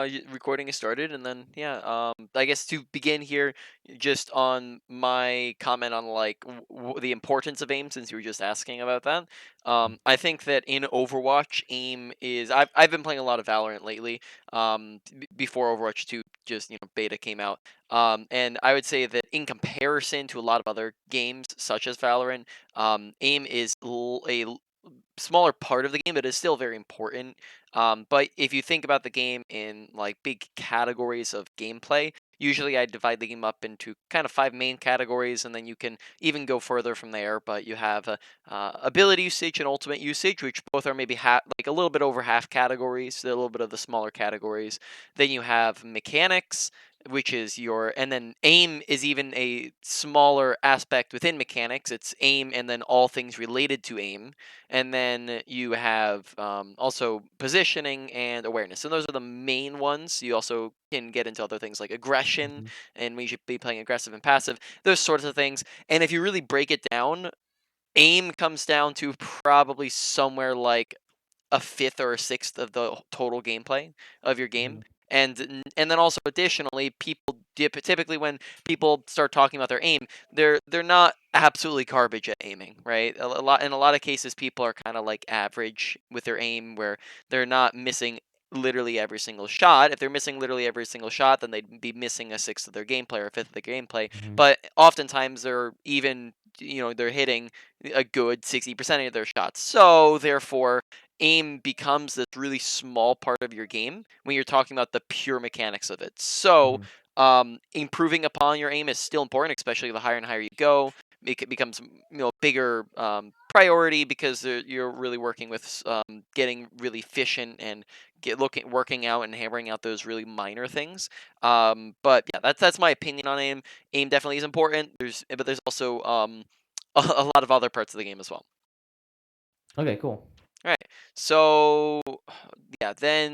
recording is started, and then yeah, I guess to begin here, just on my comment on like the importance of aim, since you were just asking about that. I think that in Overwatch, aim is I've been playing a lot of Valorant lately. Before Overwatch 2 just beta came out. And I would say that in comparison to a lot of other games such as Valorant, aim is smaller part of the game, but it's still very important. But if you think about the game in like big categories of gameplay, usually I divide the game up into kind of five main categories, and then you can even go further from there. But you have ability usage and ultimate usage, which both are maybe like a little bit over half categories, a little bit of the smaller categories. Then you have mechanics, which is and then aim is even a smaller aspect within mechanics. It's aim and then all things related to aim. And then you have also positioning and awareness. And those are the main ones. You also can get into other things like aggression, Mhm. and we should be playing aggressive and passive, those sorts of things. And if you really break it down, aim comes down to probably somewhere like a fifth or a sixth of the total gameplay of your game. Mhm. And then also additionally, people typically when people start talking about their aim, they're not absolutely garbage at aiming, right? In a lot of cases, people are kind of like average with their aim, where they're not missing literally every single shot. If they're missing literally every single shot, then they'd be missing a sixth of their gameplay or a fifth of the gameplay. Mhm. But oftentimes they're even they're hitting a good 60% of their shots. So therefore, aim becomes this really small part of your game when you're talking about the pure mechanics of it. So, Mhm. improving upon your aim is still important, especially the higher and higher you go. It becomes bigger priority, because you're really working with getting really efficient and working out and hammering out those really minor things. But yeah, that's my opinion on aim. Aim definitely is important. There's also a lot of other parts of the game as well. Okay, cool. All right. So, yeah, then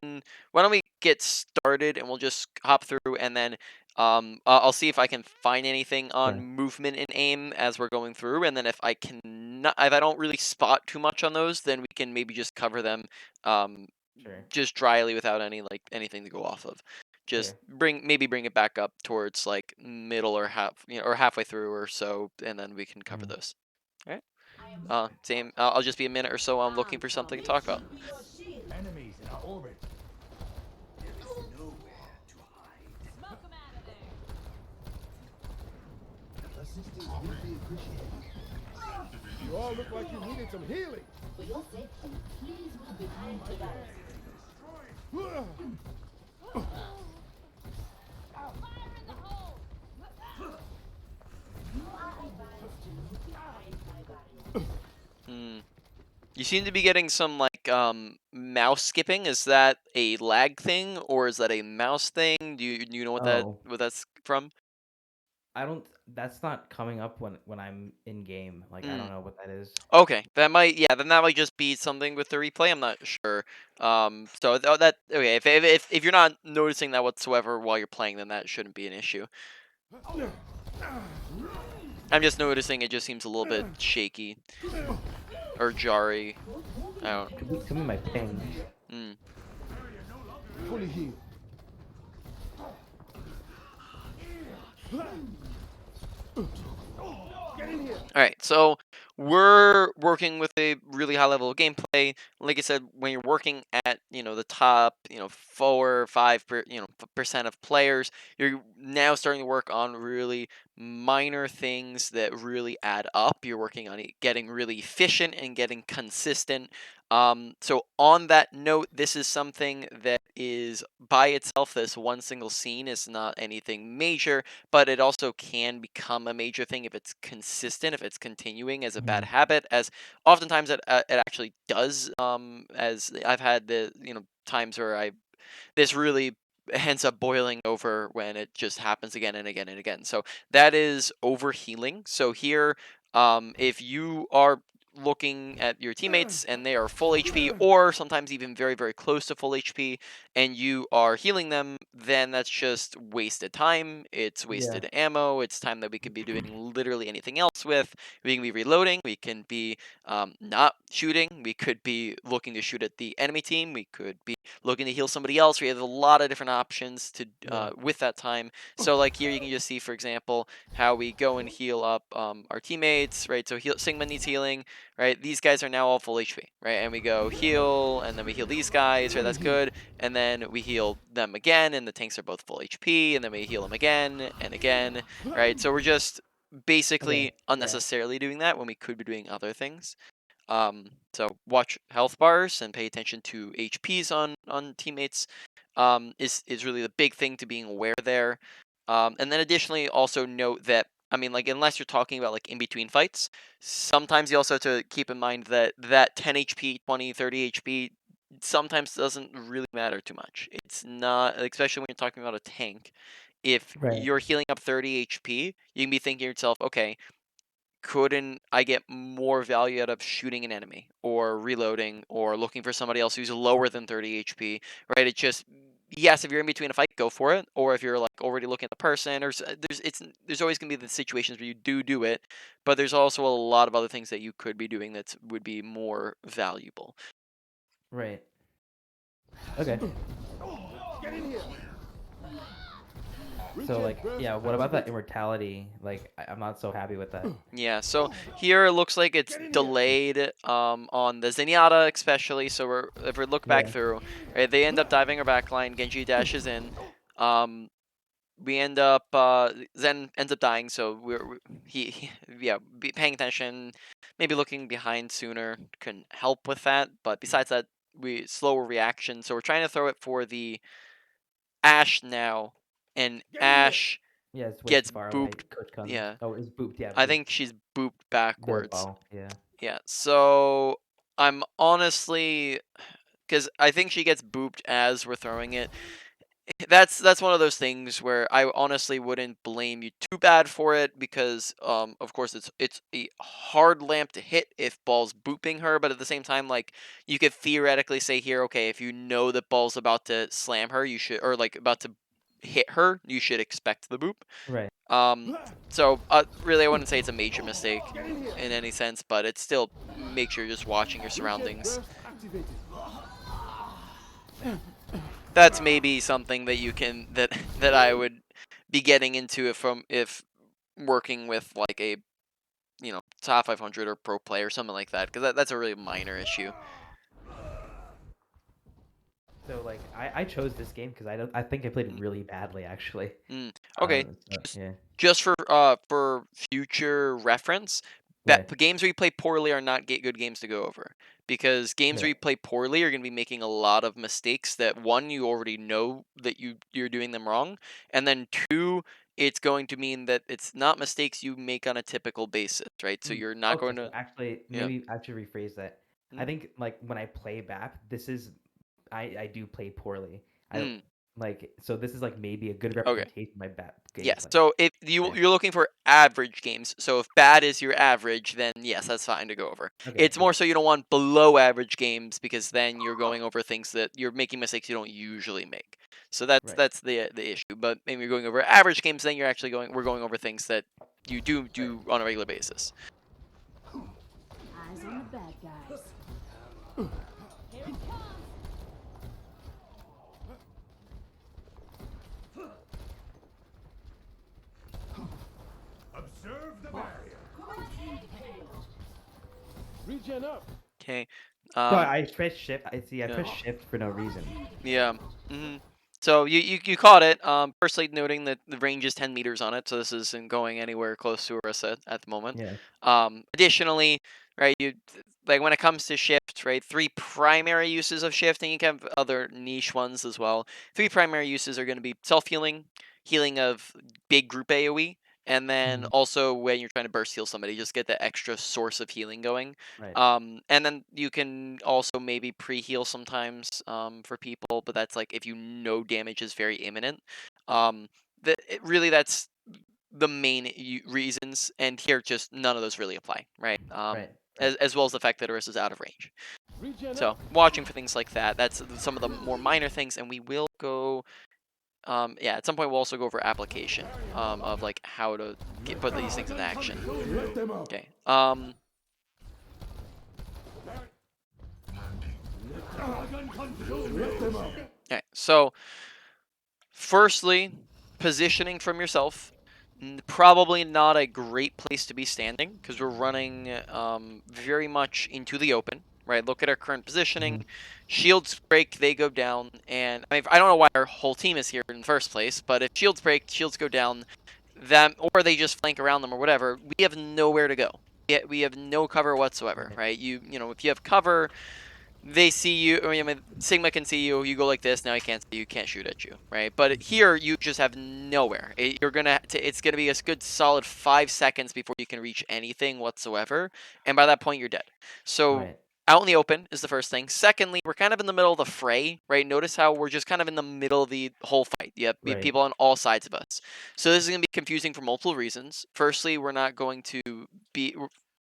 why don't we get started, and we'll just hop through, and then I'll see if I can find anything on Sure. movement and aim as we're going through, and then if I don't really spot too much on those, then we can maybe just cover them um Sure. just dryly without anything to go off of. Just Sure. bring it back up towards like middle or or halfway through or so, and then we can cover Mhm. those. All right. Same. I'll just be a minute or so. I'm looking for something to talk about. Enemies in our orbit. Assistance would be appreciated. You all look like you needed some healing. For your safety, please move behind the barrier. You are advised to move behind my barrier. Hmm. You seem to be getting some like mouse skipping. Is that a lag thing, or is that a mouse thing? Do you know Oh, what that's from? I don't. That's not coming up when I'm in game. Like I Hmm. don't know what that is. Okay, then that might just be something with the replay. I'm not sure. So that okay. If you're not noticing that whatsoever while you're playing, then that shouldn't be an issue. I'm just noticing it just seems a little bit shaky or jarry. I don't. Could be my ping. Hmm. Fully healed. Get in here. All right, so we're working with a really high level of gameplay. Like I said, when you're working at the top 4 or 5 percent of players, you're now starting to work on really minor things that really add up. You're working on getting really efficient and getting consistent. So on that note, this is something that is by itself. This one single scene is not anything major, but it also can become a major thing if it's consistent, if it's continuing as a bad Mhm. habit, as oftentimes it actually does. As I've had the times where I this really ends up boiling over when it just happens again and again and again. So that is overhealing. So here, if you are looking at your teammates and they are full HP, or sometimes even very, very close to full HP, and you are healing them, then that's just wasted time. It's Yeah. wasted ammo. It's time that we could be doing literally anything else with. We can be reloading. We can be not shooting. We could be looking to shoot at the enemy team. We could be looking to heal somebody else, we have a lot of different options to with that time. So like here you can just see, for example, how we go and heal up our teammates, right? So Sigma needs healing, right? These guys are now all full HP, right? And we go heal, and then we heal these guys, right? That's good. And then we heal them again, and the tanks are both full HP, and then we heal them again and again, right? So we're just basically Okay. Yeah. unnecessarily doing that when we could be doing other things. So watch health bars and pay attention to HPs on teammates. Is really the big thing to being aware there. And then additionally, also note that I mean, like unless you're talking about like in between fights, sometimes you also have to keep in mind that that 10 HP, 20, 30 HP sometimes doesn't really matter too much. It's not, especially when you're talking about a tank. If Right. you're healing up 30 HP, you can be thinking to yourself, okay, couldn't I get more value out of shooting an enemy or reloading or looking for somebody else who's lower than 30 HP, right? It's just yes, if you're in between a fight, go for it. Or if you're like already looking at the person, or there's always gonna be the situations where you do it, but there's also a lot of other things that you could be doing that would be more valuable. Right. Okay. Get in here. So Regen like, burst yeah, what about that activated. immortality? Like, I'm not so happy with that. Yeah, so here it looks like it's Get in here. delayed on the Zenyatta especially. So if we look back Yeah. through, right, they end up diving our backline. Genji dashes in. Um, we end up Zen ends up dying. So he yeah, paying attention, maybe looking behind sooner can help with that. But besides that, we slower reaction. So we're trying to throw it for the Ash now, and Get in here. Yeah, Ash it's way too gets far away. booped. Coach comes. Yeah, Oh, it's booped. Yeah, I booped. think she's booped Very backwards. low. Yeah. Yeah, so I'm honestly, because I think she gets booped as we're throwing it. That's one of those things where I honestly wouldn't blame you too bad for it because of course it's a hard lamp to hit if ball's booping her, but at the same time like you could theoretically say here, okay, if you know that ball's about to slam her, you should, or like about to hit her, you should expect the boop. Right. Um, so really, I wouldn't say it's a major mistake Get in here. in any sense, but it's still make sure you're just watching your Regen surroundings. burst activated. That's maybe something that you can that I would be getting into if working with like a top 500 or pro player or something like that, because that's a really minor issue. So like, I chose this game because I think I played really badly actually. Mm. Okay, So, yeah. just for future reference, Right. games where you play poorly are not good games to go over, because games where Yeah. you play poorly are going to be making a lot of mistakes that one, you already know that you're doing them wrong, and then two, it's going to mean that it's not mistakes you make on a typical basis, right? So you're not Okay. going So to. actually, Yeah. maybe I should rephrase that. I Mm. think like when I play BAP, this is I do play poorly. I don't Mm. like so this is like maybe a good Okay. representation of my BAP Yes. gameplay. So if Yeah. you're looking for average games, so if bad is your average, then yes, that's fine to go over. Okay. It's Yeah. more so you don't want below average games, because then you're going over things that you're making mistakes you don't usually make. So that's Right. that's the issue. But maybe you're going over average games, then you're actually we're going over things that you Right. do on a regular basis. Eyes on the bad guys. Here it comes. Observe the barrier. Regen up. Okay. So I pressed shift. I see. I Yeah. pressed shift for no reason. Yeah. So you caught it. Firstly, noting that the range is 10 meters on it, so this isn't going anywhere close to us at the moment. Yeah. Additionally, right, you like when it comes to shift, right, three primary uses of shift, and you can have other niche ones as well. Three primary uses are going to be self healing, healing of big group AOE, and then Mhm. also when you're trying to burst heal somebody, just get that extra source of healing going. Right. And then you can also maybe pre-heal sometimes for people, but that's like if you know damage is very imminent. Really that's the main reasons, and here just none of those really apply, right? Right. Right. As well as the fact that Orisa's out of range. Regen So up. watching for things like that. That's some of the more minor things, and we will go. Yeah, at some point we'll also go over application of like how to put these things into action. Let them out. Okay. Let Let them up. Okay, so firstly, positioning from yourself. Probably not a great place to be standing because we're running very much into the open, right? Look at our current positioning. Shields break, they go down, and I don't know why our whole team is here in the first place, but if shields break, shields go down, them or they just flank around them or whatever. We have nowhere to go. We have no cover whatsoever, right? You know, if you have cover, they see you. I mean, Sigma can see you. You go like this. Now he can't see you. Can't shoot at you, right? But here you just have nowhere. It's gonna be a good solid 5 seconds before you can reach anything whatsoever, and by that point you're dead. So Right. out in the open is the first thing. Secondly, we're kind of in the middle of the fray, right? Notice how we're just kind of in the middle of the whole fight. You have Right. people on all sides of us. So this is going to be confusing for multiple reasons. Firstly, we're not going to be.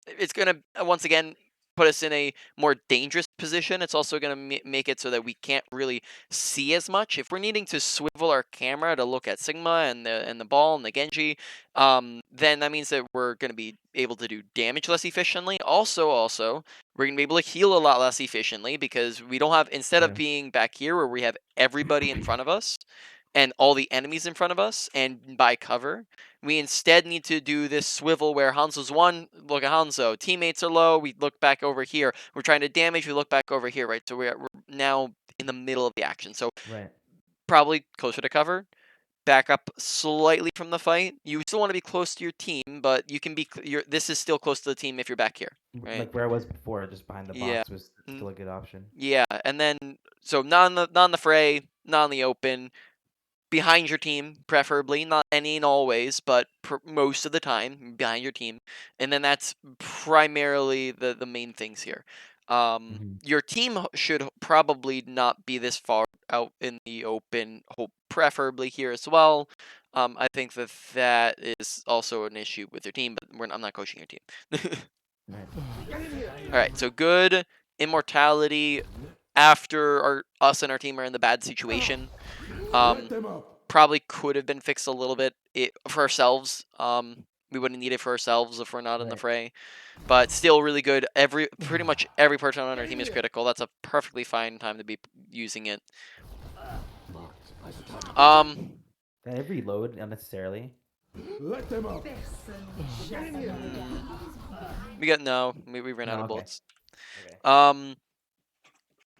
It's going to, once again, put us in a more dangerous position. It's also going to make it so that we can't really see as much. If we're needing to swivel our camera to look at Sigma and the ball and the Genji, then that means that we're going to be able to do damage less efficiently. Also, we're going to be able to heal a lot less efficiently because we don't have, instead of True. being back here where we have everybody in front of us and all the enemies in front of us and by cover, we instead need to do this swivel where Hanzo's one, look at Hanzo, teammates are low, we look back over here, we're trying to damage, we look back over here, right? So we're now in the middle of the action. So Right. probably closer to cover, back up slightly from the fight. You still want to be close to your team, but you can be, this is still close to the team if you're back here, right? Like where I was before, just behind the Yeah. box was still a good option. Yeah, and then so not in the fray, not in the open, behind your team, preferably, not any and always, but most of the time behind your team, and then that's primarily the main things here. Your team should probably not be this far out in the open, preferably here as well. I think that is also an issue with your team, but I'm not coaching your team. Right. All right, so good immortality after us and our team are in the bad situation. Let them up. Probably could have been fixed a little bit for ourselves. We wouldn't need it for ourselves if we're not in the Right. fray, but still really good. Pretty much every person on our team is critical. That's a perfectly fine time to be using it. Did I reload unnecessarily? Let them up. We got no. We ran out No, of okay. bullets. Okay.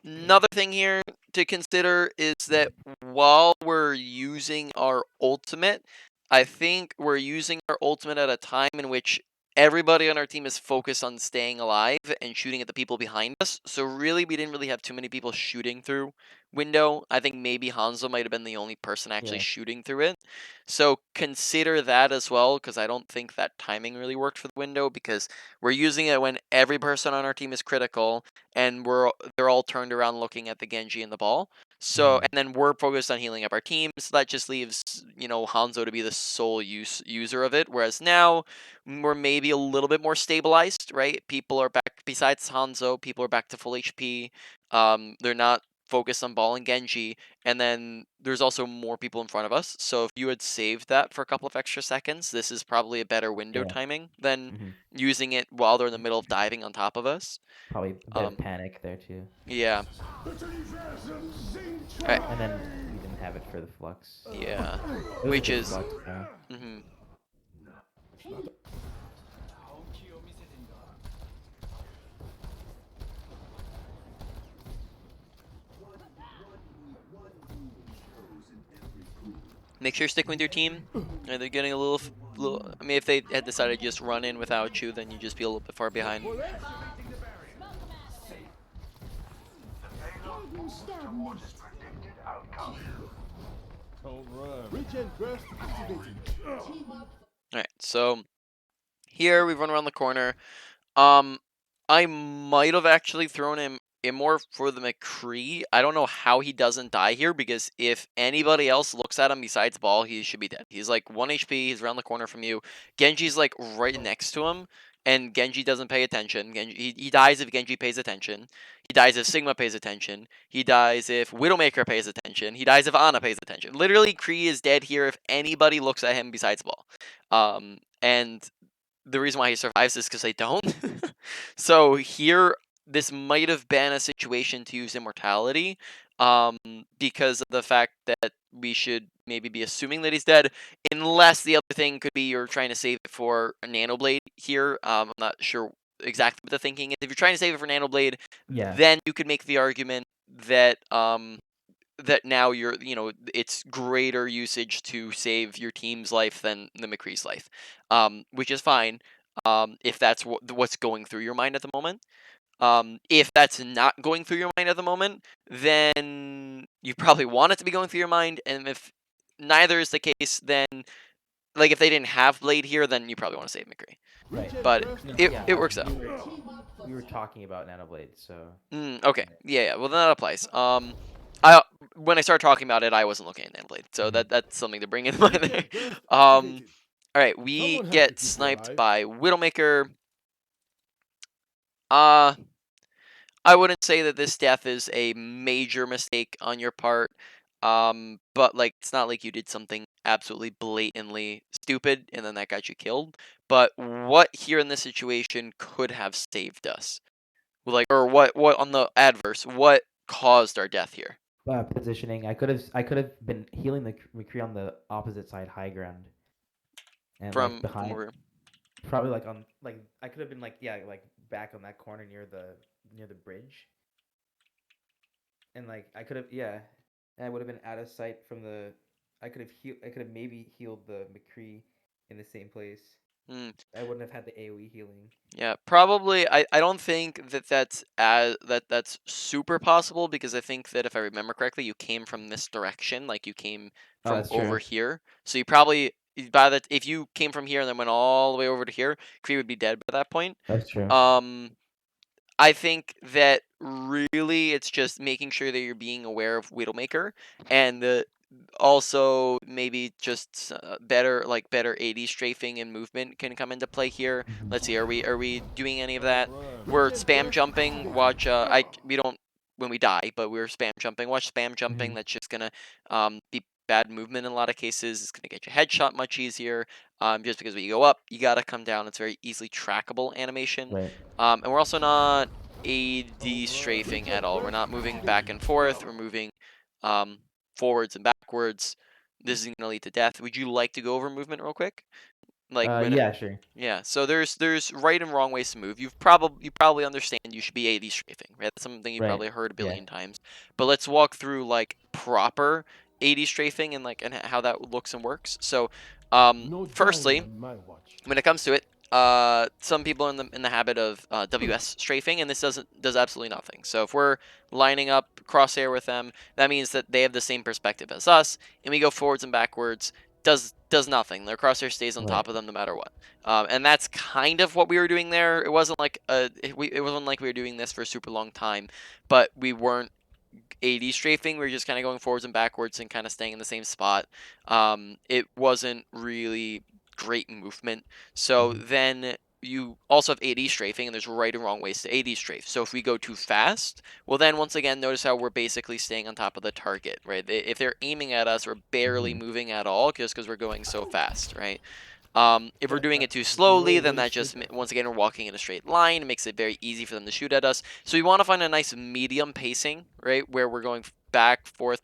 Another thing here to consider is that while we're using our ultimate, I think we're using our ultimate at a time in which everybody on our team is focused on staying alive and shooting at the people behind us. So really, we didn't really have too many people shooting through window. I think maybe Hanzo might have been the only person actually Yeah. shooting through it. So consider that as well, because I don't think that timing really worked for the window because we're using it when every person on our team is critical and they're all turned around looking at the Genji and the ball. So and then we're focused on healing up our team. So that just leaves Hanzo to be the sole user of it. Whereas now we're maybe a little bit more stabilized, right? People are back. Besides Hanzo, people are back to full HP. They're not focused on ball and Genji, and then there's also more people in front of us. So if you had saved that for a couple of extra seconds, this is probably a better window Yeah. timing than hmm using it while they're in the middle of diving on top of us. Probably a bit of panic there too. Yeah. Alright. And then we didn't have it for the flux. Yeah. It was a Which good is. flux, though. Mhm. Make sure you're sticking with your team. They're getting a little. I mean, if they had decided to just run in without you, then you'd just be a little bit far behind. Don't run. Regen burst activated. Alright, so here we run around the corner. I might have actually thrown him in more for the McCree. I don't know how he doesn't die here because if anybody else looks at him besides Ball, he should be dead. He's like 1 HP, he's around the corner from you. Genji's like right next to him, and Genji doesn't pay attention. He dies if Genji pays attention. He dies if Sigma pays attention. He dies if Widowmaker pays attention. He dies if Ana pays attention. Literally, Kree is dead here if anybody looks at him besides Ball. And the reason why he survives is because they don't. So here, this might have been a situation to use immortality, because of the fact that we should maybe be assuming that he's dead, unless the other thing could be you're trying to save it for a nano blade here. I'm not sure exactly what the thinking is. If you're trying to save it for nano blade, Yeah. then you could make the argument that that now it's greater usage to save your team's life than the McCree's life, which is fine, if that's what's going through your mind at the moment. If that's not going through your mind at the moment, then you probably want it to be going through your mind, and if neither is the case, then like if they didn't have Blade here, then you probably want to save McCree. Right. But No, it yeah, it works out. we were talking about Nanoblade, so Okay, yeah. Well, then that applies. I when I started talking about it, I wasn't looking at Nanoblade, so that's something to bring in mind there. Regen burst Um, activated. all right, we Someone has to get keep you sniped alive. by Widowmaker. Uh, I wouldn't say that this death is a major mistake on your part. But like it's not like you did something absolutely blatantly stupid and then that got you killed. But what here in this situation could have saved us? Like, or what on the adverse? What caused our death here? positioning. I could have been healing the McCree on the opposite side, high ground, and like From behind, over. probably like on like I could have been like yeah like back on that corner near the bridge, and like I could have yeah, and I would have been out of sight from the. I could have maybe healed the McCree in the same place. Hmm. I wouldn't have had the AOE healing. Yeah, probably. I don't think that that's super possible because I think that if I remember correctly, you came from this direction, like you came Oh, from that's over true. here. So you probably by that if you came from here and then went all the way over to here, Kree would be dead by that point. That's true. Um, I think that really it's just making sure that you're being aware of Widowmaker and also maybe just better AD strafing and movement can come into play here. Let's see, are we doing any of that? Outrun. We're Regen spam burst jumping. activated. Watch, I we don't when we die, but we're spam jumping. Watch spam jumping. Mhm. That's just gonna be bad movement in a lot of cases. It's gonna get your headshot much easier. Just because when you go up, you gotta come down. It's very easily trackable animation. Right. And we're also not AD Outrun. strafing at Regen all. We're burst not moving back activated. and forth. We're moving um, forwards and backwards. This is gonna lead to death. Would you like to go over movement real quick? Like when Yeah, sure. yeah, so there's right and wrong ways to move. You probably understand you should be AD strafing, right? That's something you've Right. probably heard a Yeah. billion times. But let's walk through like proper AD strafing and how that looks and works. So, No dying firstly, on my watch. when it comes to it, some people are in the habit of WS strafing, and this does absolutely nothing. So if we're lining up crosshair with them, that means that they have the same perspective as us, and we go forwards and backwards. Does nothing. Their crosshair stays on Right. top of them no matter what. And that's kind of what we were doing there. It wasn't like it wasn't like we were doing this for a super long time, but we weren't AD strafing. We were just kind of going forwards and backwards and kind of staying in the same spot. It wasn't really great movement. So Mhm. then you also have AD strafing, and there's right and wrong ways to AD strafe. So if we go too fast, well, then once again, notice how we're basically staying on top of the target, right? If they're aiming at us, we're barely Mhm. moving at all just because we're going so fast, right? If we're That doing it too is no slowly, then that wasted just effort. once again we're walking in a straight line. It makes it very easy for them to shoot at us. So we want to find a nice medium pacing, right, where we're going back, forth.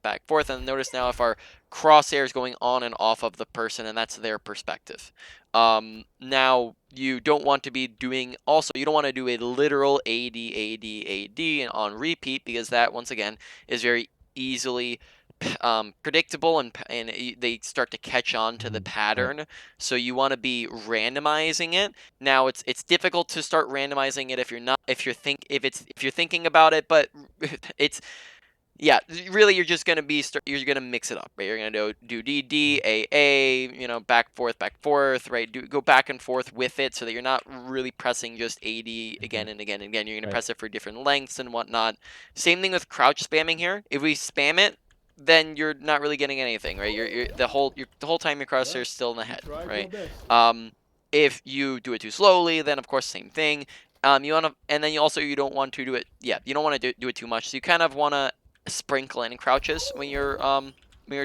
And notice now if our crosshair is going on and off of the person, and that's their perspective. Now you don't want to be doing also you don't want to do a literal AD and on repeat because that once again is very easily predictable and they start to catch on to the Mhm. Right. pattern. So you want to be randomizing it. Now it's difficult to start randomizing it if you're not if you're thinking about it, but it's yeah, really, you're just gonna you're gonna mix it up, right? You're gonna do DD, AA, back forth, right? Go back and forth with it, so that you're not really pressing just AD again Mhm. and again and again. You're gonna Right. press it for different lengths and whatnot. Same thing with crouch spamming here. If we spam it, then you're not really getting anything, right? The whole time your crosshair Well, is still in the you head, tried your right? best. Um, if you do it too slowly, then of course same thing. You wanna, and then you don't want to do it. Yeah, you don't want to do it too much. So you kind of want to sprinkle in crouches when you're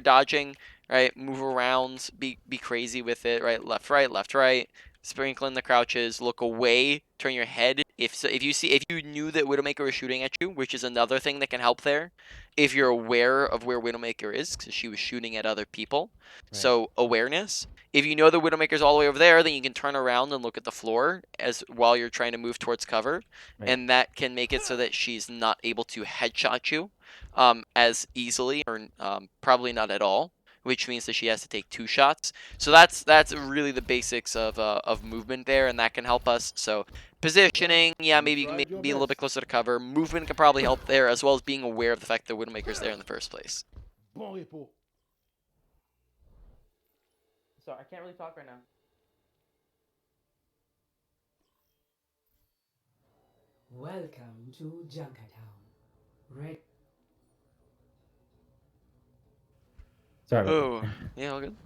dodging, right? Move around, be crazy with it, right? Left, right, left, right. sprinkle in the crouches, look away, turn your head. If you knew that Widowmaker was shooting at you, which is another thing that can help there, if you're aware of where Widowmaker is, because she was shooting at other people. Right. So awareness. If you know the Widowmaker's all the way over there, then you can turn around and look at the floor as while you're trying to move towards cover, Right. and that can make it so that she's not able to headshot you as easily, or probably not at all, which means that she has to take 2 shots. So that's really the basics of movement there, and that can help us. So positioning, yeah, maybe you can be a little bit closer to cover. Movement can probably help there, as well as being aware of the fact that Widowmaker's there in the first place. Bon repos. Sorry, I can't really talk right now. Welcome to Junkertown. Red. Sorry about Oh, that. yeah, all good.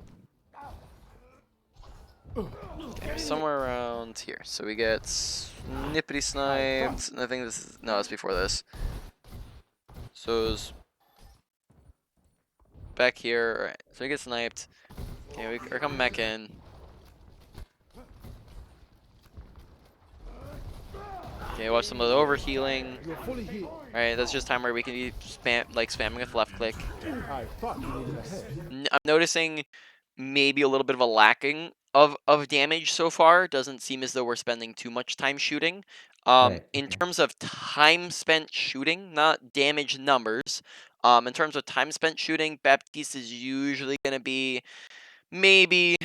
Okay, somewhere around here. So we get snippety sniped. I think this is no, it's before this. So it's back here. All right, so we get sniped. Okay, we're coming back in. Okay, watch some of the overhealing. You're fully healed. Alright, that's just time where we can be spamming with left click. I thought you needed a head. I'm noticing maybe a little bit of a lacking of damage so far. Doesn't seem as though we're spending too much time shooting. Right. In Okay. terms of time spent shooting, not damage numbers. In terms of time spent shooting, Baptiste is usually going to be maybe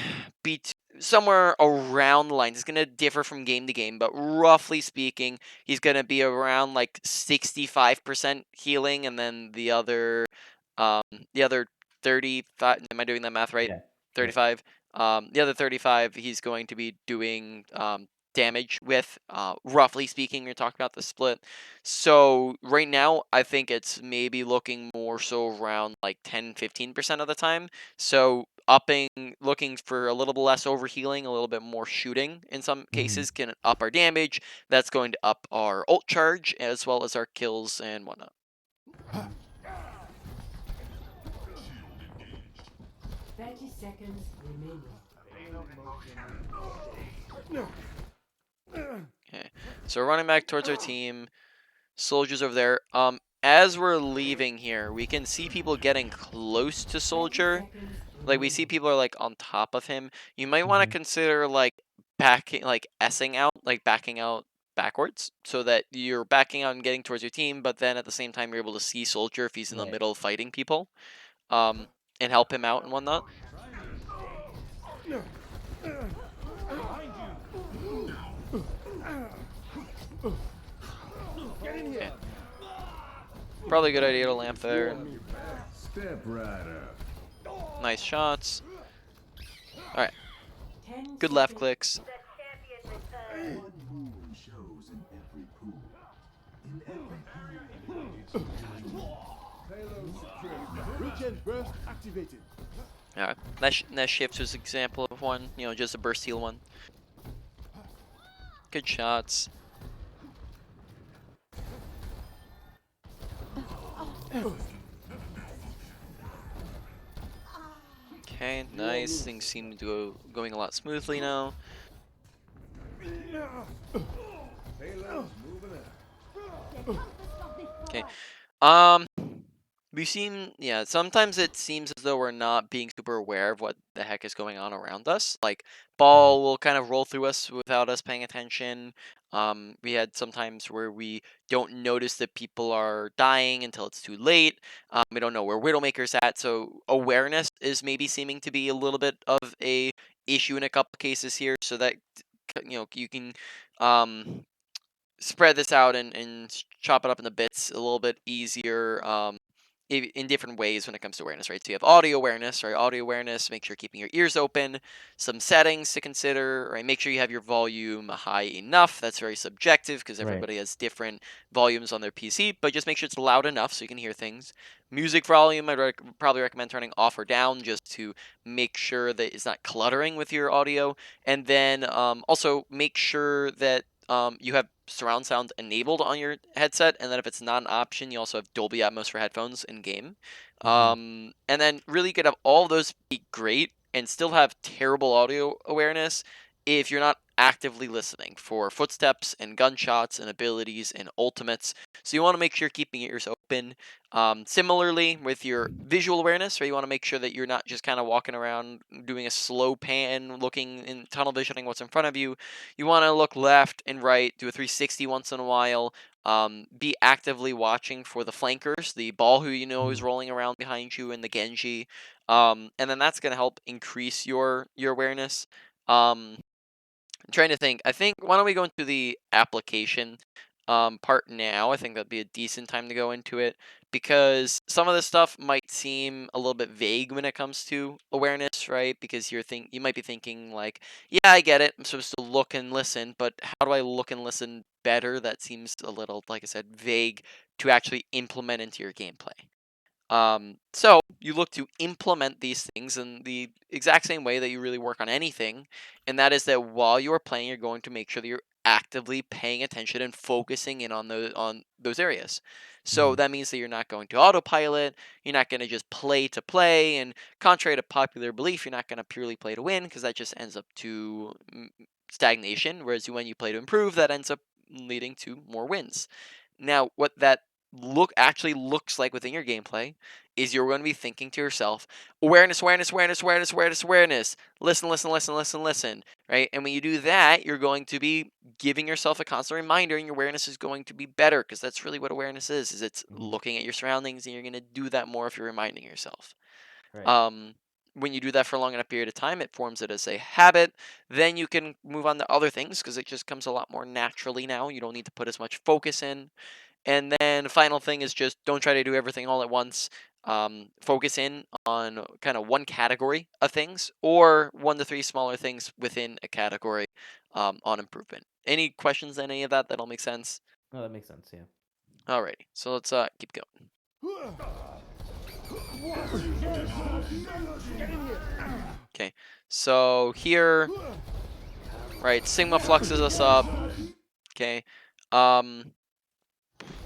somewhere around the line. It's going to differ from game to game, but roughly speaking, he's going to be around like 65% healing, and then the other 35, am I doing that math right? Yeah. 35. The other 35 he's going to be doing damage with, roughly speaking. We're talking about the split. So right now I think it's maybe looking more so around like 10-15% of the time. So looking for a little bit less overhealing, a little bit more shooting in some cases can up our damage. That's going to up our ult charge as well as our kills and whatnot. 30 seconds remaining. Okay, so we're running back towards our team. Soldiers over there. As we're leaving here, we can see people getting close to 30 Soldier. seconds Like we see people are like on top of him. You might want to consider like backing out backwards, so that you're backing out and getting towards your team, but then at the same time you're able to see Soldier if he's in the Right. middle fighting people, and help him out and whatnot. Okay. Probably a good idea to lamp there. Step right up. Nice shots. Alright, 10 good left seconds. clicks. Shows in every pool. In every Payload secured. Regen burst activated. Alright, that shift was an example of one, just a burst heal one. Good shots. Okay, nice. Things seem to go going a lot smoothly now. Payload's moving up. Okay. Sometimes it seems as though we're not being super aware of what the heck is going on around us. Like, ball will kind of roll through us without us paying attention. We had sometimes where we don't notice that people are dying until it's too late. We don't know where Widowmaker's at, so awareness is maybe seeming to be a little bit of a issue in a couple cases here, so that you can spread this out and chop it up into bits a little bit easier, in different ways when it comes to awareness, right? So you have audio awareness, right? Audio awareness, make sure you're keeping your ears open. Some settings to consider, right? Make sure you have your volume high enough. That's very subjective because Right. everybody has different volumes on their PC, but just make sure it's loud enough so you can hear things. Music volume, I'd probably recommend turning off or down just to make sure that it's not cluttering with your audio. And then also make sure that you have surround sound enabled on your headset, and then if it's not an option, you also have Dolby Atmos for headphones in game. And then really you could have all of those be great and still have terrible audio awareness if you're not actively listening for footsteps and gunshots and abilities and ultimates. So you want to make sure you're keeping your ears open. Similarly, with your visual awareness, right, you want to make sure that you're not just kind of walking around doing a slow pan, looking in tunnel visioning what's in front of you. You want to look left and right, do a 360 once in a while. Be actively watching for the flankers, the ball who you know is Mhm. rolling around behind you, and the Genji. And then that's going to help increase your awareness. Um, I'm trying to think. I think why don't we go into the application part now? I think that'd be a decent time to go into it because some of this stuff might seem a little bit vague when it comes to awareness, right? Because you might be thinking like, yeah, I get it. I'm supposed to look and listen, but how do I look and listen better? That seems a little, like I said, vague to actually implement into your gameplay. So you look to implement these things in the exact same way that you really work on anything, and that is that while you are playing, you're going to make sure that you're actively paying attention and focusing in on those areas. So Mhm. that means that you're not going to autopilot. You're not going to just play to play, and contrary to popular belief, you're not going to purely play to win because that just ends up to stagnation. Whereas when you play to improve, that ends up leading to more wins. Now, what that actually looks like within your gameplay is you're going to be thinking to yourself, awareness, awareness, awareness, awareness, awareness, awareness. Listen, listen, listen, listen, listen. Right? And when you do that, you're going to be giving yourself a constant reminder, and your awareness is going to be better because that's really what awareness is it's Mhm. looking at your surroundings, and you're going to do that more if you're reminding yourself. Right. Um, when you do that for a long enough period of time, it forms it as a habit. Then you can move on to other things because it just comes a lot more naturally now. You don't need to put as much focus in. And then the final thing is just don't try to do everything all at once. Focus in on kind of one category of things or 1 to 3 smaller things within a category on improvement. Any questions on any of that? That'll make sense. No, that makes sense. Yeah. Alrighty, so let's keep going. Okay, so here, right, Sigma fluxes us up. Okay, um,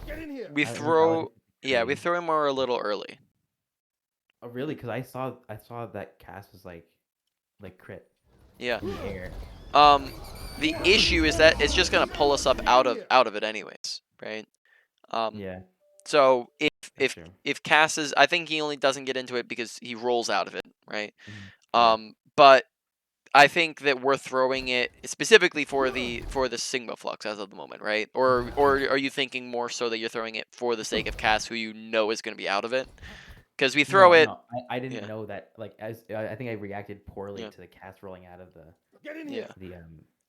Get in here. we Invalid throw, yeah, we tree. throw him more a little early. Oh, really? Because I saw that cast was like crit Yeah. in the air. Um, the issue is that it's just gonna pull us up Get in here. out of it anyways, right? Um, Yeah, so that's true. if Cass is, I think he only doesn't get into it because he rolls out of it, right? Mhm. Yeah. But I think that we're throwing it specifically for the Sigma Flux as of the moment, right? Or are you thinking more so that you're throwing it for the sake of Cass, who you know is going to be out of it? Because we throw No, it, no, I didn't yeah, know that. Like, as I think I reacted poorly yeah, to the cast rolling out of Get in yeah. here. the yeah.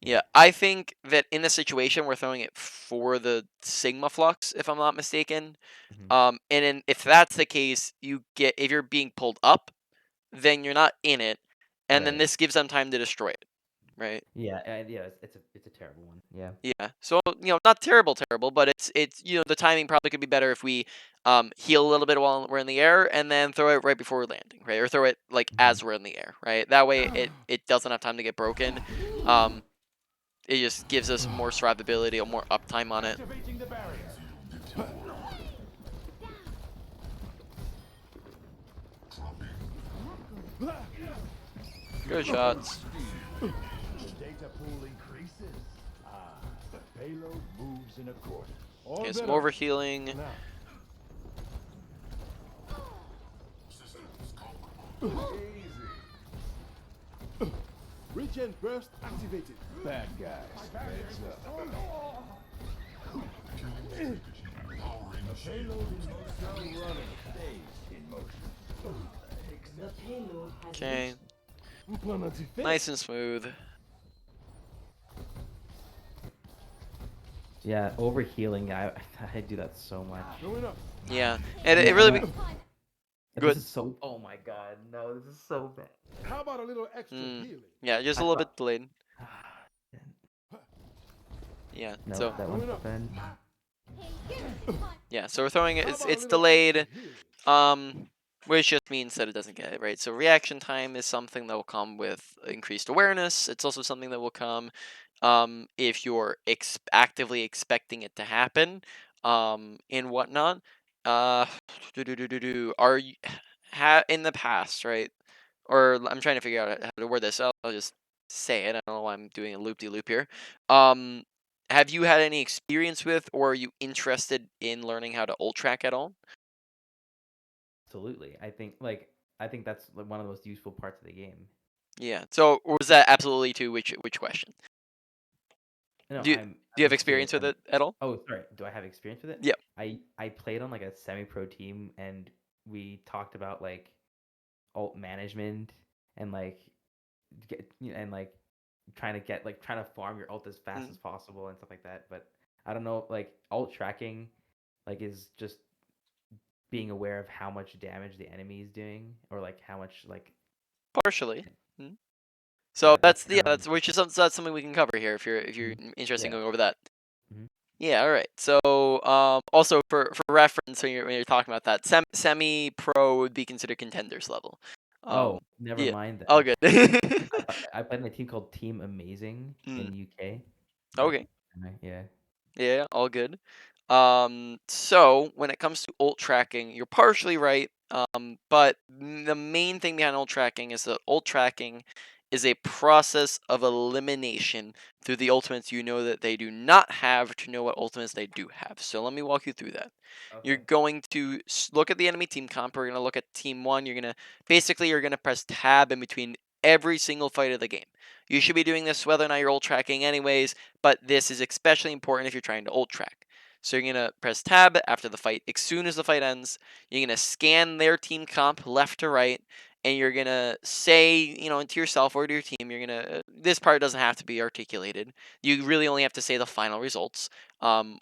Yeah, I think that in this situation, we're throwing it for the Sigma Flux, if I'm not mistaken. Mhm. And then if that's the case, if you're being pulled up, then you're not in it, and then Right. this gives them time to destroy it, right? Yeah, yeah. It's a terrible one. Yeah. Yeah. So not terrible, terrible, but it's the timing probably could be better if we heal a little bit while we're in the air, and then throw it right before we're landing, right? Or throw it like Mhm. as we're in the air, right? That way it doesn't have time to get broken. Um, it just gives us more survivability or more uptime on it. Activating the barrier. Good shots. Data pool increases. Ah, the payload moves in accordance. All Okay, some better. overhealing. Now. Easy. Regen burst activated. Bad guys. Heads up. The payload is now running. Stays in motion. The payload has Okay, Implementing nice and smooth. Yeah, overhealing. I do that so much. Going up. Yeah, and And it then, and really then this good. is so. Oh my god, no, this is so bad. How about a little extra Mm, healing? yeah, just a I little bit thought. delayed. Yeah, No, so that one's Going up. bad. yeah, so we're throwing it. How It's about a it's little extra delayed. healing? Um, which just means that it doesn't get it right. So reaction time is something that will come with increased awareness. It's also something that will come if you're actively expecting it to happen and whatnot. Uh, are you in the past, right? Or I'm trying to figure out how to word this. I'll just say it. I don't know why I'm doing a loop-de-loop here. Have you had any experience with, or are you interested in learning how to ult track at all? Absolutely. I think that's like one of the most useful parts of the game. Yeah. So was that absolutely to which question? No, Do you, do you have I'm into it. experience with it at all? Oh, sorry. Do I have experience with it? Yeah. I played on like a semi-pro team, and we talked about like alt management and like and like trying to farm your ult as fast Mm. as possible and stuff like that. But I don't know, like alt tracking, like is just being aware of how much damage the enemy is doing, or like how much like Partially. Mm. So yeah, that's yeah, kind of what I'm that's which is that's something we can cover here if you're interested. interested in Yeah. going over that. Hmm. Yeah, all right. So, also for reference, when you're talking about that, semi pro would be considered contenders level. Oh, Um, never yeah, mind all then. good. I played in a team called Team Amazing Mm, in UK. Like, okay. yeah. Yeah, all good. So when it comes to ult tracking, you're partially right. But the main thing behind ult tracking is that ult tracking is a process of elimination through the ultimates you know that they do not have to know what ultimates they do have. So let me walk you through that. You're Okay. going to look at the enemy team comp. We're going to look at team one. You're going to press tab in between every single fight of the game. You should be doing this whether or not you're ult tracking anyways, but this is especially important if you're trying to ult track. So you're going to press tab after the fight. As soon as the fight ends, you're going to scan their team comp left to right, and you're going to say, into yourself or to your team, you're going to, this part doesn't have to be articulated. You really only have to say the final results. Um,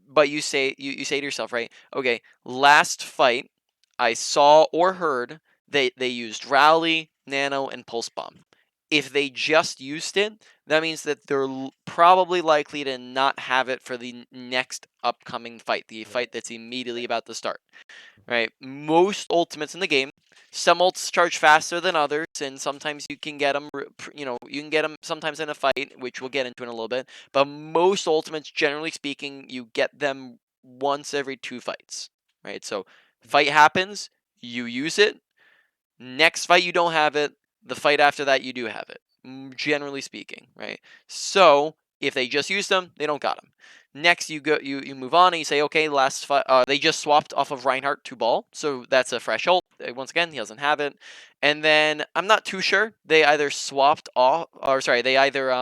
but you say to yourself, right? Okay, last fight, I saw or heard they used rally, nano, and pulse bomb. If they just used it, that means that they're probably likely to not have it for the next upcoming fight, the Right. fight that's immediately Right. about to start. Mhm. Right? Most ultimates in the game, some ults charge faster than others, and sometimes you can get them. You can get them sometimes in a fight, which we'll get into in a little bit. But most ultimates, generally speaking, you get them once every 2 fights. Right? So fight happens, you use it. Next fight, you don't have it. The fight after that, you do have it. Generally speaking, right? So if they just use them, they don't got them. Next, you move on and you say, okay, last fight, they just swapped off of Reinhardt to Ball, so that's a fresh ult. Once again, he doesn't have it. And then I'm not too sure. They either swapped off, or sorry, they either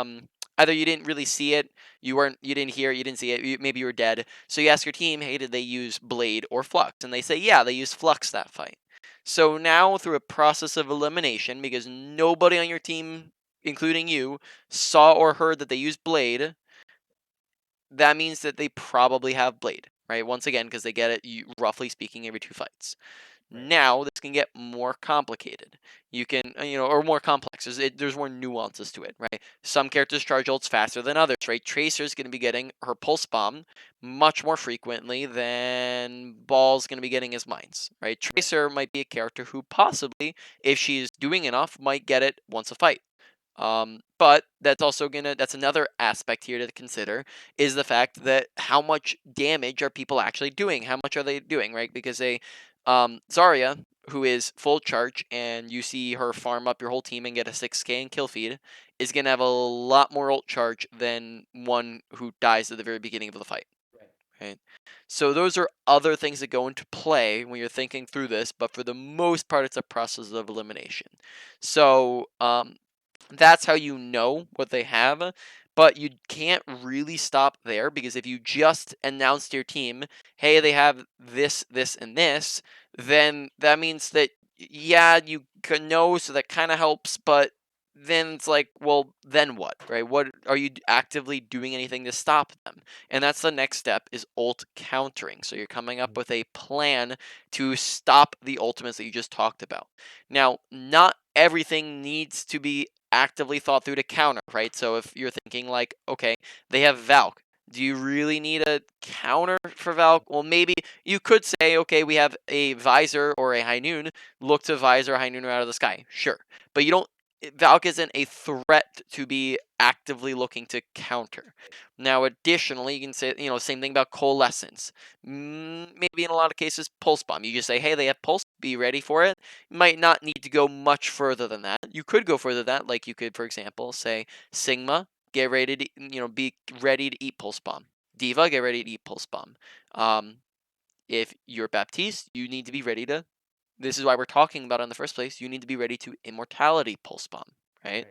you didn't really see it, you didn't hear it, you didn't see it, maybe you were dead. So you ask your team, hey, did they use Blade or Flux? And they say, yeah, they used Flux that fight. So now, through a process of elimination, because nobody on your team, including you, saw or heard that they used Blade, that means that they probably have Blade, right? Once again, because they get it, roughly speaking, every 2 fights. Right. Now, this can get more complicated. You can, or more complex. There's more nuances to it, right? Some characters charge ults faster than others, right? Tracer's going to be getting her pulse bomb much more frequently than Ball's going to be getting his mines, right? Right. Tracer might be a character who possibly, if she's doing enough, might get it once a fight. But that's another aspect here to consider is the fact that how much damage are people actually doing? How much are they doing, right? Because Zarya, who is full charge, and you see her farm up your whole team and get a 6k and kill feed, is gonna have a lot more ult charge than one who dies at the very beginning of the fight, Right. right? So those are other things that go into play when you're thinking through this, but for the most part, it's a process of elimination. So that's how you know what they have. But you can't really stop there because if you just announce to your team, hey, they have this, this, and this, then that means that, yeah, you can know, so that kind of helps, but then it's like, well, then what, right? What are you actively doing anything to stop them? And that's the next step is ult countering. So you're coming up Mhm. with a plan to stop the ultimates that you just talked about. Now, not everything needs to be actively thought through to counter, right? So if you're thinking like, okay, they have Valk. Do you really need a counter for Valk? Well, maybe you could say, okay, we have a Visor or a High Noon. Look to Visor or High Noon out of the sky. Sure. But you don't Valk isn't a threat to be actively looking to counter. Now, additionally, you can say, same thing about Coalescence. Maybe in a lot of cases, Pulse Bomb. You just say, hey, they have Pulse, be ready for it. You might not need to go much further than that. You could go further than that, like you could, for example, say, Sigma, get ready to, be ready to eat Pulse Bomb. Diva, get ready to eat Pulse Bomb. If you're Baptiste, you need to be ready to. This is why we're talking about it in the first place. You need to be ready to Immortality Pulse Bomb, right?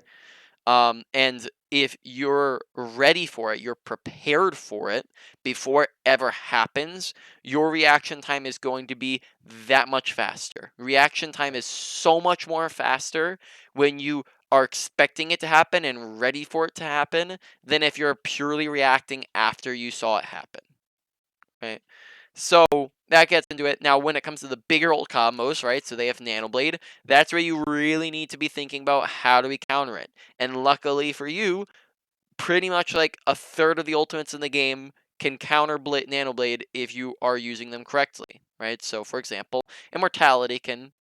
And if you're ready for it, you're prepared for it before it ever happens, your reaction time is going to be that much faster. Reaction time is so much more faster when you are expecting it to happen and ready for it to happen than if you're purely reacting after you saw it happen, right? So that gets into it. Now, when it comes to the bigger old combos, right? So they have Nanoblade. That's where you really need to be thinking about how do we counter it. And luckily for you, pretty much like a third of the ultimates in the game can counter Nanoblade if you are using them correctly, right? So, for example, Immortality can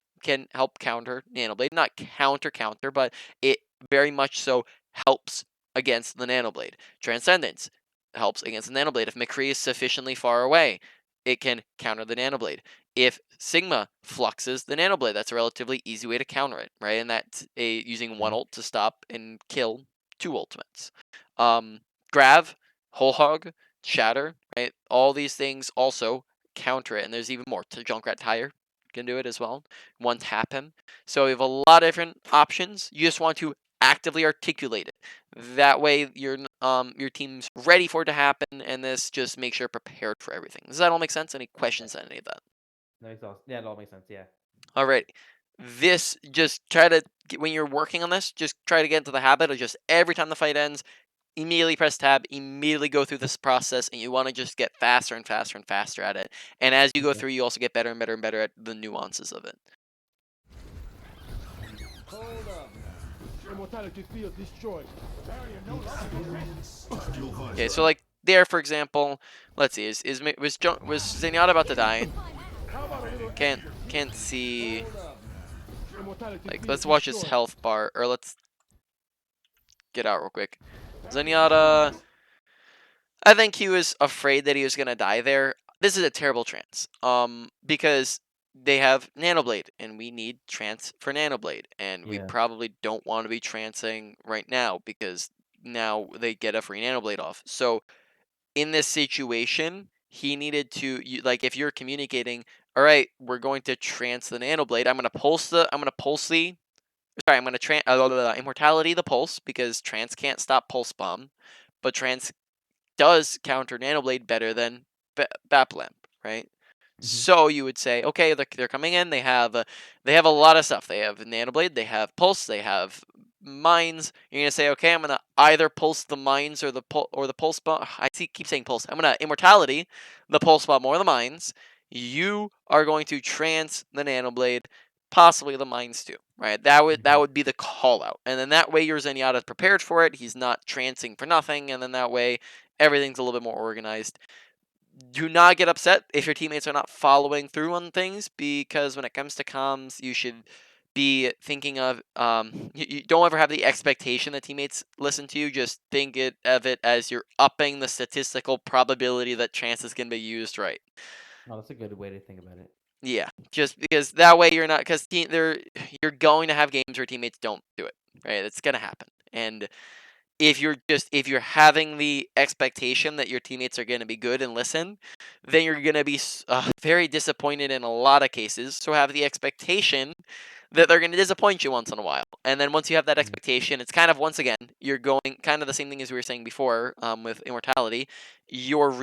help counter Nanoblade, not counter, but it very much so helps against the Nanoblade. Transcendence helps against the Nanoblade. If McCree is sufficiently far away, it can counter the Nanoblade. If Sigma fluxes the Nanoblade, that's a relatively easy way to counter it, right? And that's using one ult to stop and kill two ultimates. Grav, Whole Hog, Shatter, right? All these things also counter it, and there's even more. Junkrat Tire can do it as well. One tap him. So we have a lot of different options. You just want to actively articulate it. That way your team's ready for it to happen, and this just makes sure prepared for everything. Does that all make sense? Any questions on any of that? Yeah, it all makes sense. Yeah. All right. This just try to when you're working on this, just try to get into the habit of just every time the fight ends, immediately press tab, immediately go through this process, and you want to just get faster and faster and faster at it. And as you go through, you also get better and better and better at the nuances of it. Hold up. Immortality field destroyed. Barrier no longer. Okay, so like there, for example, let's see, was Zenyatta about to die? Can't see. Like, let's watch his health bar, or let's get out real quick. Zenyatta, I think he was afraid that he was gonna die there. This is a terrible trance. Because they have Nanoblade, and we need trance for Nanoblade, and we Yeah. probably don't want to be trancing right now because now they get a free Nanoblade off. So in this situation, he needed to like if you're communicating, all right, we're going to trance the Nanoblade. I'm gonna pulse the. Sorry, I'm gonna Immortality the pulse because trance can't stop pulse bomb, but trance does counter Nanoblade better than Baplamp, right? So you would say, okay, they're coming in. They have a lot of stuff. They have Nanoblade, they have Pulse, they have Mines. You're gonna say, okay, I'm gonna either Pulse the Mines or the Pulse Bomb. Keep saying Pulse. I'm gonna Immortality the Pulse Bomb or the Mines. You are going to trance the Nanoblade, possibly the Mines too, right? That would be the call out, and then that way your Zenyatta prepared for it. He's not trancing for nothing, and then that way everything's a little bit more organized. Do not get upset if your teammates are not following through on things, because when it comes to comms, you should be thinking of you don't ever have the expectation that teammates listen to you. Just think of it as you're upping the statistical probability that chances can be used right. Oh, that's a good way to think about it. Yeah, just because that way you're not because you're going to have games where teammates don't do it, right? It's gonna happen, and if you're having the expectation that your teammates are going to be good and listen, then you're going to be very disappointed in a lot of cases. So have the expectation that they're going to disappoint you once in a while. And then once you have that expectation, it's kind of, once again, you're going kind of the same thing as we were saying before with Immortality. Your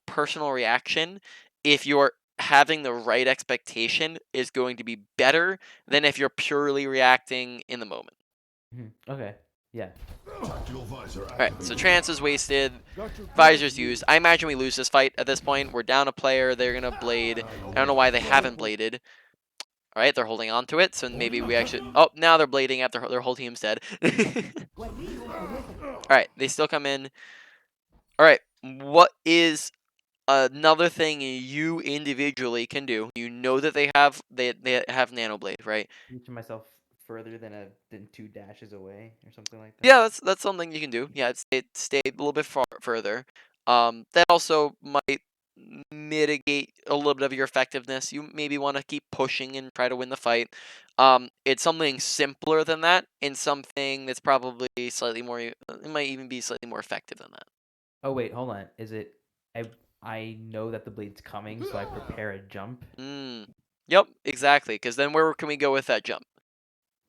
personal reaction, if you're having the right expectation, is going to be better than if you're purely reacting in the moment. Okay. Yeah. Alright, so trance is wasted, visor's used. I imagine we lose this fight at this point. We're down a player, they're gonna blade. I don't know why they haven't bladed. Alright, they're holding on to it, so maybe we actually... Oh, now they're blading after their whole team's dead. Alright, they still come in. Alright, what is another thing you individually can do? You know that they have Nanoblade, right? Teaching myself further than 2 dashes away or something like that? Yeah, that's something you can do. Yeah, stay a little bit further. That also might mitigate a little bit of your effectiveness. You maybe want to keep pushing and try to win the fight. It's something simpler than that, and something that's probably slightly more. It might even be slightly more effective than that. Oh wait, hold on. Is it? I I know that the blade's coming, so I prepare a jump Mm. Yep, exactly. Because then where can we go with that jump?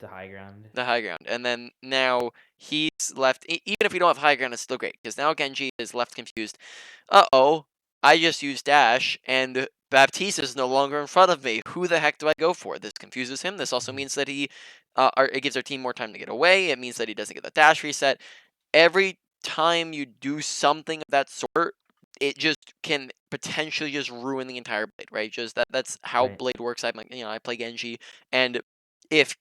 to high ground. The high ground. And then now he's left, even if we don't have high ground, it's still great, because now Genji is left confused. Uh-oh, I just used dash, and Baptiste is no longer in front of me. Who the heck do I go for? This confuses him. This also means that it gives our team more time to get away. It means that he doesn't get the dash reset. Every time you do something of that sort, it just can potentially just ruin the entire blade, right? Just that's how Right. blade works. I play Genji, and if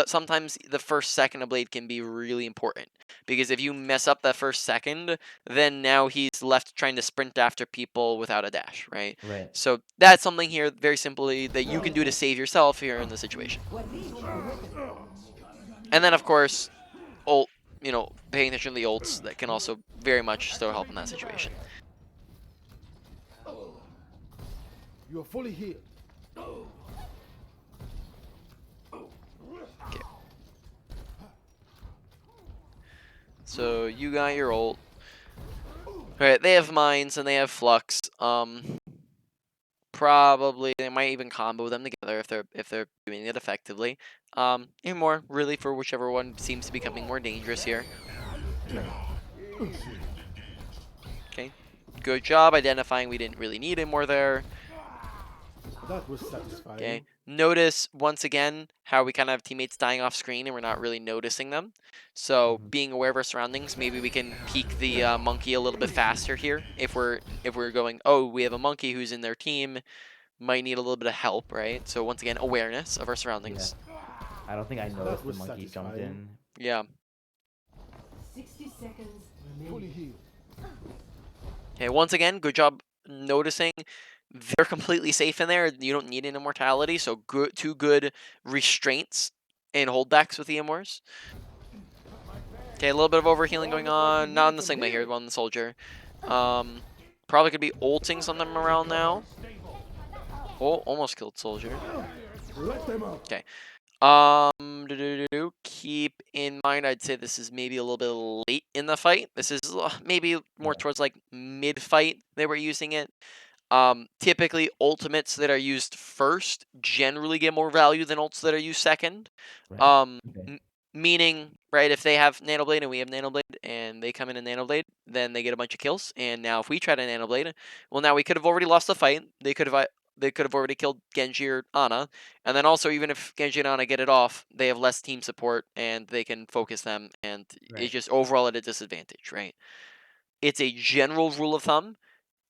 sometimes the first second of blade can be really important, because if you mess up that first second, then now he's left trying to sprint after people without a dash, right? Right. So that's something here very simply that you can do to save yourself here in the situation. And then of course, ult, paying attention to the ults that can also very much still help in that situation. You are fully healed. Okay. So you got your ult. Alright, they have mines and they have flux. Probably they might even combo them together if they're doing it effectively. And more really for whichever one seems to be becoming more dangerous here. Okay. Good job identifying we didn't really need him more there. That was satisfying. Okay. Notice once again how we kind of have teammates dying off screen and we're not really noticing them. So being aware of our surroundings, maybe we can peek the monkey a little bit faster here. If we're going, oh, we have a monkey who's in their team, might need a little bit of help, right? So once again, awareness of our surroundings. I don't think I noticed the was monkey jumped satisfying. in. Yeah. 60 seconds Fully remaining. healed. Okay. Once again, good job noticing. They're completely safe in there. You don't need an immortality, so good, two good restraints and holdbacks with the EMWs. Okay, a little bit of overhealing going on. Not on the Sigma here, on the soldier. Probably could be ulting sometime around now. Oh, almost killed soldier. Let them up. Okay. Keep in mind, I'd say this is maybe a little bit late in the fight. This is maybe more towards like mid-fight they were using it. Typically, ultimates that are used first generally get more value than ults that are used second. Right. Okay. Meaning, right, if they have Nanoblade and we have Nanoblade and they come in a Nanoblade, then they get a bunch of kills. And now if we try to Nanoblade, well, now we could have already lost the fight. They could have already killed Genji or Ana. And then also, even if Genji and Ana get it off, they have less team support and they can focus them. And Right. it's just overall at a disadvantage, right? It's a general rule of thumb.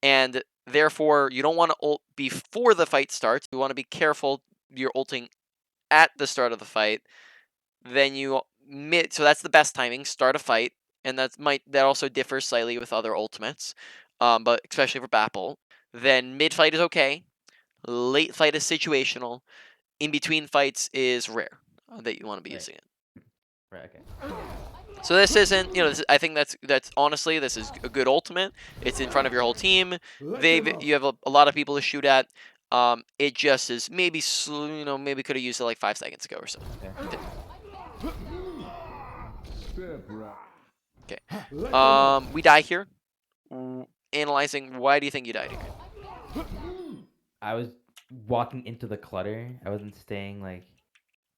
And therefore, you don't want to ult before the fight starts. You want to be careful you're ulting at the start of the fight. Then so that's the best timing. Start a fight, and that also differs slightly with other ultimates, but especially for Bapple. Then mid fight is okay. Late fight is situational. In between fights is rare that you want to be Right. using it. Right. Okay. So this isn't, I think that's honestly, this is a good ultimate. It's in front of your whole team. You have a lot of people to shoot at. It just is maybe maybe could have used it like 5 seconds ago or so. Okay. Step right. Okay. Let them up. We die here. Analyzing, why do you think you died here? I was walking into the clutter. I wasn't staying like.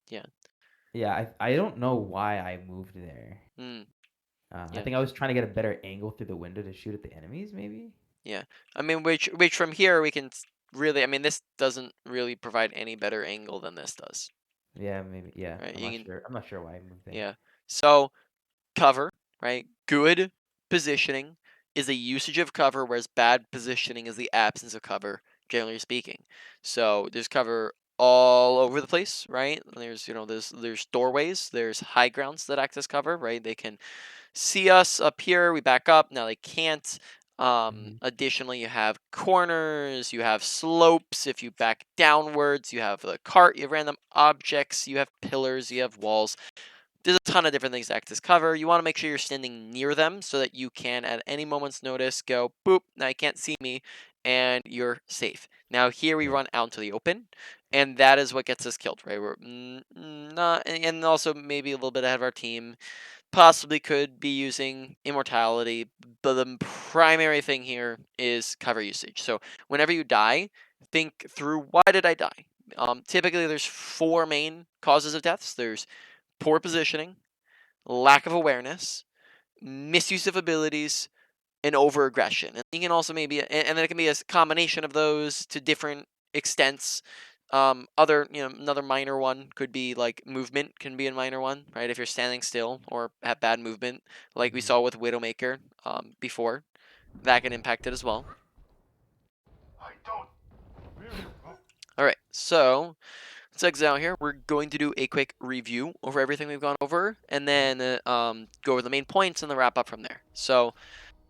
Yeah. Yeah. I don't know why I moved there. Mm, I yeah. think I was trying to get a better angle through the window to shoot at the enemies, maybe. Yeah. I mean, which from here we can really. I mean, this doesn't really provide any better angle than this does. Yeah, maybe. Yeah. Right. I'm You not can. sure. I'm not sure why I moved there. Yeah. So cover, right? Good positioning is a usage of cover, whereas bad positioning is the absence of cover, generally speaking. So there's cover all over the place, right? There's doorways, there's high grounds that act as cover, right? They can see us up here, we back up, now they can't. Additionally, you have corners, you have slopes. If you back downwards, you have the cart, you have random objects, you have pillars, you have walls. There's a ton of different things to act as cover. You want to make sure you're standing near them so that you can, at any moment's notice, go boop. Now you can't see me, and you're safe. Now here we run out into the open, and that is what gets us killed, right? We're not, and also maybe a little bit ahead of our team. Possibly could be using immortality, but the primary thing here is cover usage. So whenever you die, think through, why did I die? Typically, there's 4 main causes of deaths. There's poor positioning, lack of awareness, misuse of abilities, and over-aggression. And you can also maybe, and then it can be a combination of those to different extents. Another minor one could be like movement can be a minor one, right? If you're standing still or have bad movement, like we saw with Widowmaker before, that can impact it as well. I don't. All right, so let's exit out here. We're going to do a quick review over everything we've gone over, and then go over the main points and then wrap up from there. So,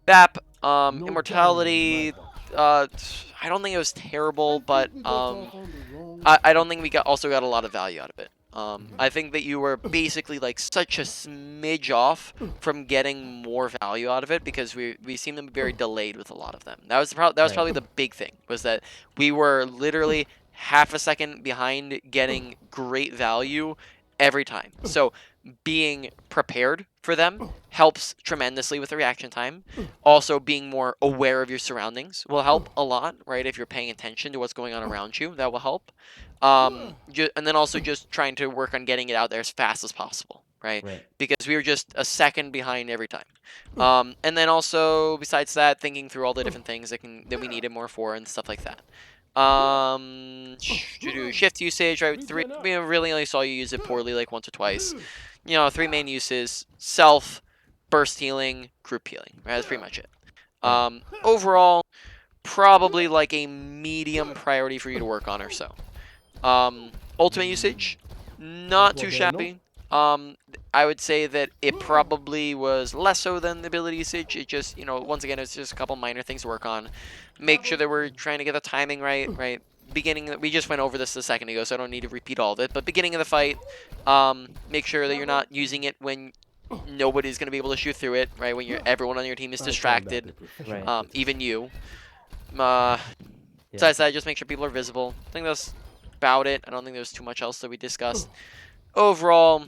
BAP, No immortality. diamond, I don't think it was terrible, but I don't think we also got a lot of value out of it. I think that you were basically like such a smidge off from getting more value out of it because we seem to be very delayed with a lot of them. That was probably the big thing, was that we were literally half a second behind getting great value every time. So being prepared for them helps tremendously with the reaction time. Also, being more aware of your surroundings will help a lot, right? If you're paying attention to what's going on around you, that will help. And then also just trying to work on getting it out there as fast as possible, right? Because we were just a second behind every time. And then also, besides that, thinking through all the different things that we needed more for and stuff like that. Shift usage, right? We really only saw you use it poorly like once or twice. 3 main uses: self, burst healing, group healing. Right? That's pretty much it. Overall, probably like a medium priority for you to work on or so. Ultimate usage, not too shabby. I would say that it probably was less so than the ability usage. It just, once again, it's just a couple minor things to work on. Make sure that we're trying to get the timing right? Beginning, we just went over this a second ago, so I don't need to repeat all of it. But beginning of the fight, make sure that you're not using it when nobody's going to be able to shoot through it, right? When everyone on your team is distracted, even you. Besides that, just make sure people are visible. I think that's about it. I don't think there's too much else that we discussed. Overall,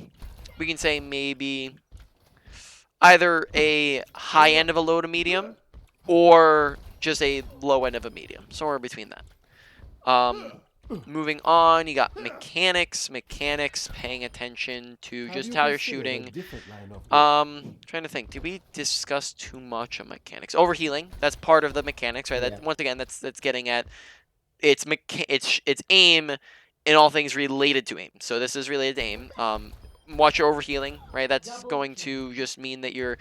we can say maybe either a high end of a low to medium or just a low end of a medium, somewhere between that. Moving on, you got mechanics, paying attention to just how you're shooting. Trying to think, did we discuss too much on mechanics? Overhealing, that's part of the mechanics, right? That, once again, that's getting at it's aim and all things related to aim. So this is related to aim. Watch your overhealing, right? That's going to just mean that you're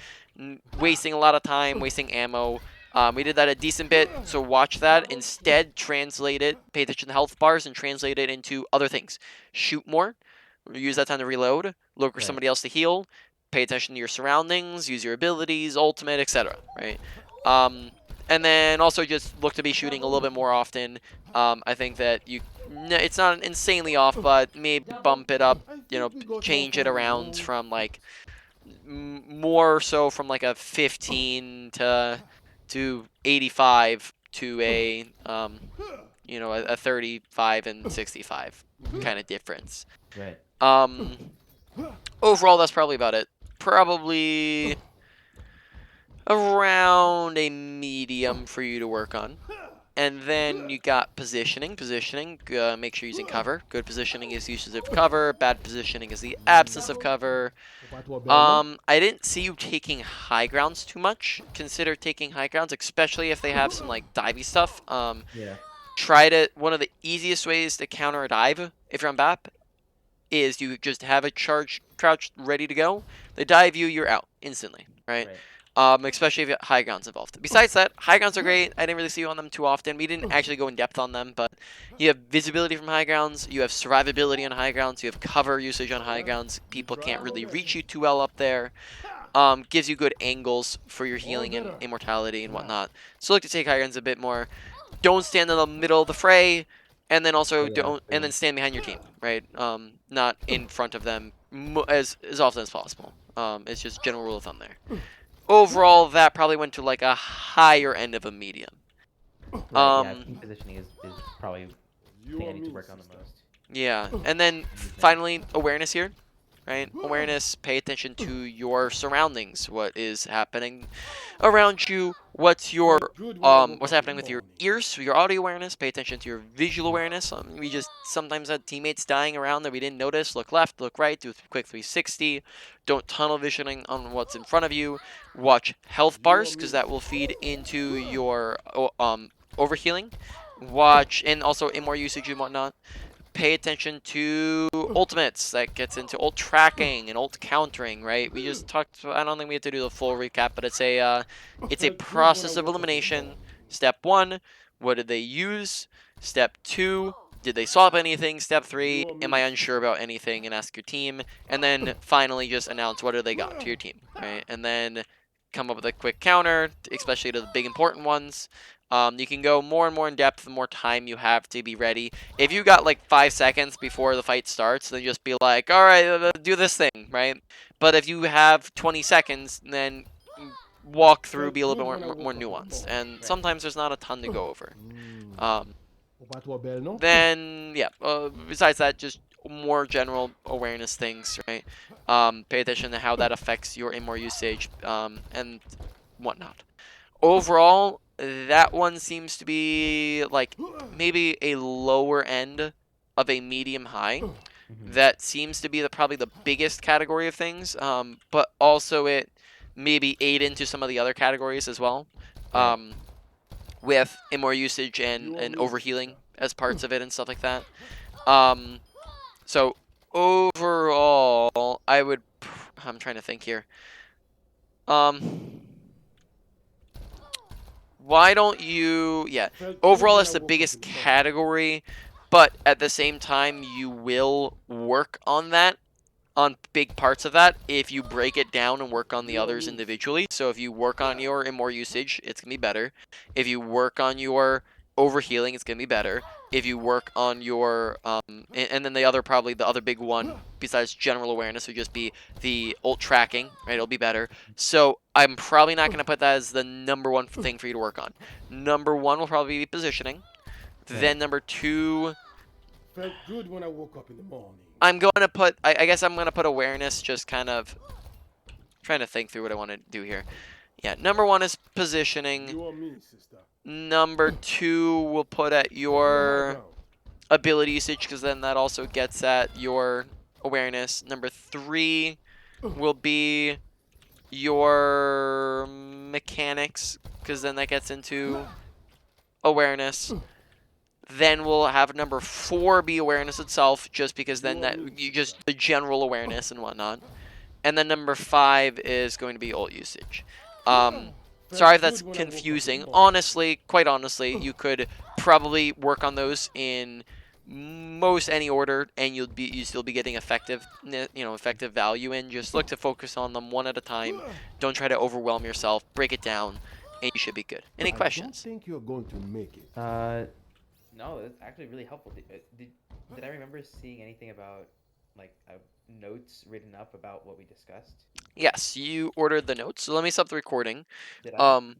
wasting a lot of time, wasting ammo. We did that a decent bit, so watch that. Instead, translate it, pay attention to health bars, and translate it into other things. Shoot more, use that time to reload, look for somebody else to heal, pay attention to your surroundings, use your abilities, ultimate, etc. Right? And then also just look to be shooting a little bit more often. I think that it's not insanely off, but maybe bump it up, change it around from like more so from like a 15 to 85 to a a 35 and 65 kind of difference. Right. Overall, that's probably about it. Probably around a medium for you to work on. And then you got positioning. Positioning, make sure you're using cover. Good positioning is usage of cover. Bad positioning is the absence of cover. I didn't see you taking high grounds too much. Consider taking high grounds, especially if they have some like divey stuff. Try to, one of the easiest ways to counter a dive if you're on BAP is you just have a crouch ready to go. They dive you, you're out instantly, right? Especially if you have high grounds involved. Besides that, high grounds are great. I didn't really see you on them too often. We didn't actually go in depth on them, but you have visibility from high grounds, you have survivability on high grounds, you have cover usage on high grounds. People can't really reach you too well up there. gives you good angles for your healing and immortality and whatnot. So look to take high grounds a bit more. Don't stand in the middle of the fray, and then also and then stand behind your team, right? Not in front of them as often as possible. It's just general rule of thumb there. Overall, that probably went to like a higher end of a medium. Right. Yeah. Team positioning is probably the thing I need to work on the most. Yeah, and then finally awareness here, right? Awareness, pay attention to your surroundings, what is happening around you, what's happening with your ears, so your audio awareness, pay attention to your visual awareness. We just sometimes had teammates dying around that we didn't notice. Look left, look right, do a quick 360. Don't tunnel visioning on what's in front of you. Watch health bars, because that will feed into your overhealing. Watch, and also more usage and whatnot. Pay attention to ultimates. That gets into ult tracking and ult countering, right? We just talked. I don't think we have to do the full recap, but it's a process of elimination. Step 1, what did they use? Step 2, did they swap anything? Step 3, am I unsure about anything? And ask your team. And then finally, just announce what do they got to your team, right? And then come up with a quick counter, especially to the big important ones. You can go more and more in depth the more time you have to be ready. If you got like 5 seconds before the fight starts, then just be like, all right, do this thing, right? But if you have 20 seconds, then walk through, be a little bit more nuanced. And sometimes there's not a ton to go over. Then, yeah, besides that, just more general awareness things, right? Pay attention to how that affects your immor usage and whatnot. Overall, that one seems to be like maybe a lower end of a medium high. That seems to be probably the biggest category of things, but also it maybe ate into some of the other categories as well, with more usage and overhealing as parts of it and stuff like that. So overall, I'm trying to think here. Why don't you, yeah, overall it's the biggest category, but at the same time you will work on that, on big parts of that, if you break it down and work on the others individually. So if you work on your immor usage, it's going to be better. If you work on your overhealing, it's going to be better. If you work on your, and then the other big one, besides general awareness, would just be the ult tracking, right? It'll be better. So I'm probably not going to put that as the number one thing for you to work on. Number 1 will probably be positioning. Then number 2... Felt good when I woke up in the morning. I'm going to put, I guess I'm going to put awareness, just kind of trying to think through what I want to do here. Yeah, number 1 is positioning. You or me, sister? Number 2 we'll put at your ability usage, because then that also gets at your awareness. Number 3 will be your mechanics, because then that gets into awareness. Then we'll have number 4 be awareness itself, just because then just the general awareness and whatnot. And then number 5 is going to be ult usage. Sorry if that's confusing. Honestly, quite honestly, you could probably work on those in most any order, and you'll still be getting effective value in. Just look to focus on them one at a time. Don't try to overwhelm yourself. Break it down, and you should be good. Any questions? I don't think you're going to make it. No, it's actually really helpful. Did I remember seeing anything about like notes written up about what we discussed? Yes, you ordered the notes. So let me stop the recording. Did I?